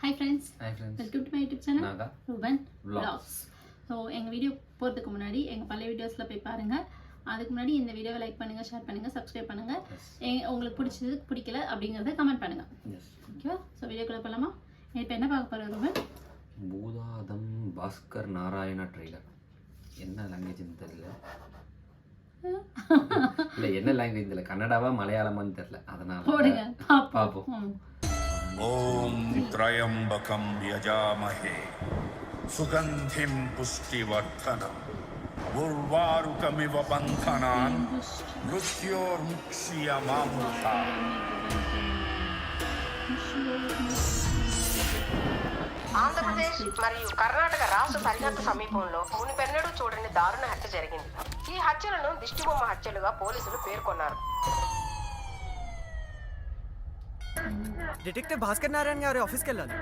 Hi friends. Welcome to my YouTube channel. Naga Ruben Vlogs. So எங்க video போறதுக்கு முன்னாடி எங்க பழைய வீடியோஸ்ல போய் பாருங்க. அதுக்கு முன்னாடி இந்த வீடியோவை லைக் பண்ணுங்க, ஷேர் பண்ணுங்க, சப்ஸ்கிரைப் பண்ணுங்க. உங்களுக்கு பிடிச்சது பிடிக்கல அப்படிங்கறத கமெண்ட் பண்ணுங்க. ஓகேவா? சோ வீடியோக்குள்ள போலாமா? இப்போ என்ன பார்க்க போறோம் ரூபன்? பூதாதம் பாஸ்கர் நாராயண ட்ரெய்லர். என்ன லாங்குவேஜ்னு தெரியல. இல்ல என்ன லாங்குவேஜ் தெரியல, கன்னடாவா மலையாளமான்னு தெரியல. அதனால போடுங்க பாப்போம். ఓం త్రయంబకం యజామహే సుగంధిం పుష్టివర్ధనం ఉర్వారుకమివ బంధనాన్ మృత్యోర్ముక్ష్యమామృతా. ఆంధ్రప్రదేశ్ మరియు కర్ణాటక రాష్ట్ర సరిహద్దు సమీపంలో మునిపెన్నడూ చూడని దారుణ హత్య జరిగింది. ఈ హత్యలను దిష్టిబొమ్మ హత్యలుగా పోలీసులు పేర్కొన్నారు. డిటెక్టివ్ భాస్కర్ నారాయణ గారి ఆఫీస్కి వెళ్ళాలి.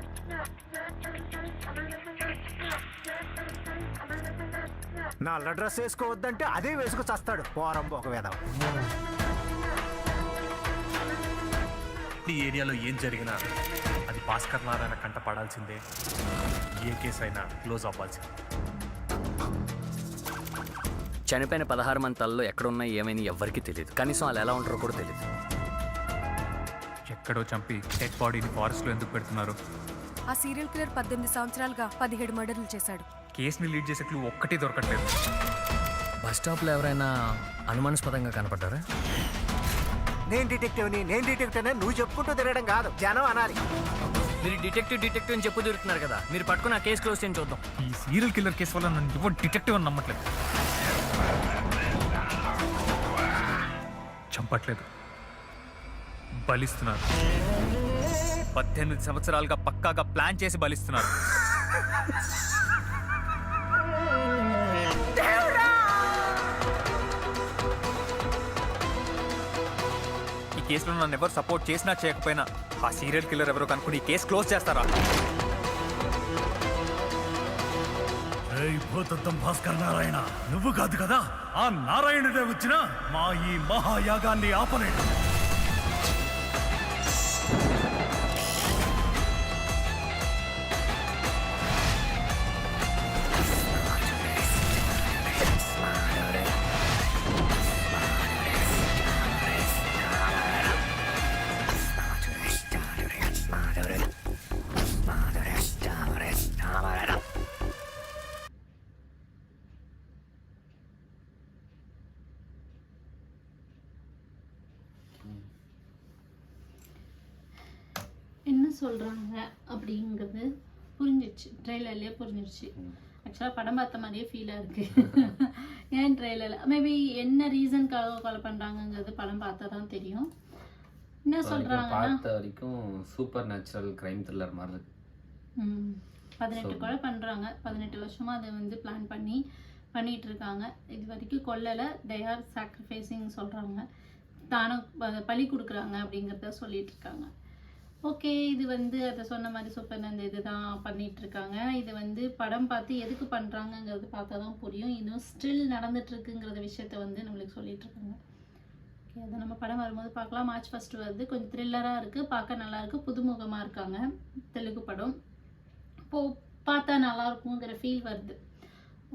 నల్ల డ్రెస్ వేసుకోవద్దంటే అదే వేసుకు చస్తాడు పోరంబో ఒక వేదం. ఈ ఏరియాలో ఏం జరిగినా అది భాస్కర్ నారాయణ కంట పడాల్సిందే. ఏ కేసు అయినా క్లోజ్ అవ్వాల్సిందే. చనిపోయిన 16 మంది తలలో ఎక్కడున్నా ఏమైనా ఎవ్వరికీ తెలియదు. కనీసం వాళ్ళు ఎలా ఉంటారో కూడా తెలియదు. ఎక్కడో చంపి డెడ్ బాడీని ఫారెస్ట్లో ఎందుకు పెడుతున్నారు? ఆ సీరియల్ కిల్లర్ 18 సంవత్సరాలుగా 17 మర్డర్లు చేశాడు. కేసుని లీడ్ చేసే క్లూ ఒక్కటి దొరకట్లేదు. బస్ స్టాప్లో ఎవరైనా అనుమానాస్పదంగా కనపడ్డారా? నేను డిటెక్టివ్ని నువ్వు చెప్పుకుంటూ తిరగడం కాదు, జనం అనాలి. మీరు డిటెక్టివ్ అని చెప్పు తిరుగుతున్నారు కదా, మీరు పట్టుకుని ఆ కేసు క్లోజ్ చేయని చూద్దాం. ఈ సీరియల్ కిల్లర్ కేసు వల్ల నన్ను ఎవరు డిటెక్టివ్ అని నమ్మట్లేదు. చంపట్లేదు, బలిస్తున్నారు. 18 సంవత్సరాలుగా పక్కాగా ప్లాన్ చేసి బలిస్తున్నారు. ఈ కేసులో నన్ను ఎవరు సపోర్ట్ చేసినా చేయకపోయినా ఆ సీరియల్ కిల్లర్ ఎవరో కనుక్కుని ఈ కేసు క్లోజ్ చేస్తారా? భూతత్వం భాస్కర్ నారాయణ, నువ్వు కాదు కదా ఆ నారాయణుడే వచ్చిన మా ఈ మహాయాగాన్ని ఆపలేడు. என்ன சொல்கிறாங்க அப்படிங்கிறது புரிஞ்சிடுச்சு, ட்ரெய்லர்லேயே புரிஞ்சிடுச்சு. ஆக்சுவலாக படம் பார்த்த மாதிரியே ஃபீலாக இருக்குது. ஏன் ட்ரெய்லரில் மேபி என்ன ரீசனுக்காக கொலை பண்ணுறாங்கங்கிறது படம் பார்த்தா தான் தெரியும். என்ன சொல்கிறாங்கன்னா பார்த்த வரைக்கும் சூப்பர் நேச்சுரல் கிரைம் த்ரில்லர் மாதிரி இருக்கு. 18 கொலை பண்ணுறாங்க. 18 வருஷமாக அதை வந்து பிளான் பண்ணிட்டு இருக்காங்க. இது வரைக்கும் கொல்லலை, தே ஆர் சாக்ரிஃபைசிங் சொல்கிறாங்க, தானம் பலி கொடுக்குறாங்க அப்படிங்கிறத சொல்லிட்டு இருக்காங்க. ஓகே, இது வந்து அதை சொன்ன மாதிரி சூப்பர் அந்த இது தான் பண்ணிகிட்ருக்காங்க. இது வந்து படம் பார்த்து எதுக்கு பண்ணுறாங்கங்கிறது பார்த்தா தான் புரியும். இன்னும் ஸ்டில் நடந்துகிட்ருக்குங்கிறத விஷயத்த வந்து நம்மளுக்கு சொல்லிகிட்ருக்காங்க. ஓகே, அதை நம்ம படம் வரும்போது பார்க்கலாம். மார்ச் 1 வருது. கொஞ்சம் த்ரில்லராக இருக்குது, பார்க்க நல்லாயிருக்கு, புதுமுகமாக இருக்காங்க. தெலுங்கு படம் பார்த்தா நல்லாயிருக்குங்கிற ஃபீல் வருது.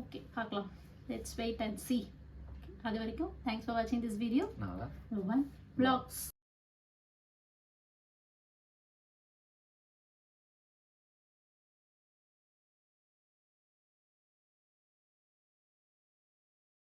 ஓகே, பார்க்கலாம். Let's wait and see. அது வரைக்கும் தேங்க்ஸ் ஃபார் வாட்சிங் திஸ் வீடியோ. Ruben Vlogs.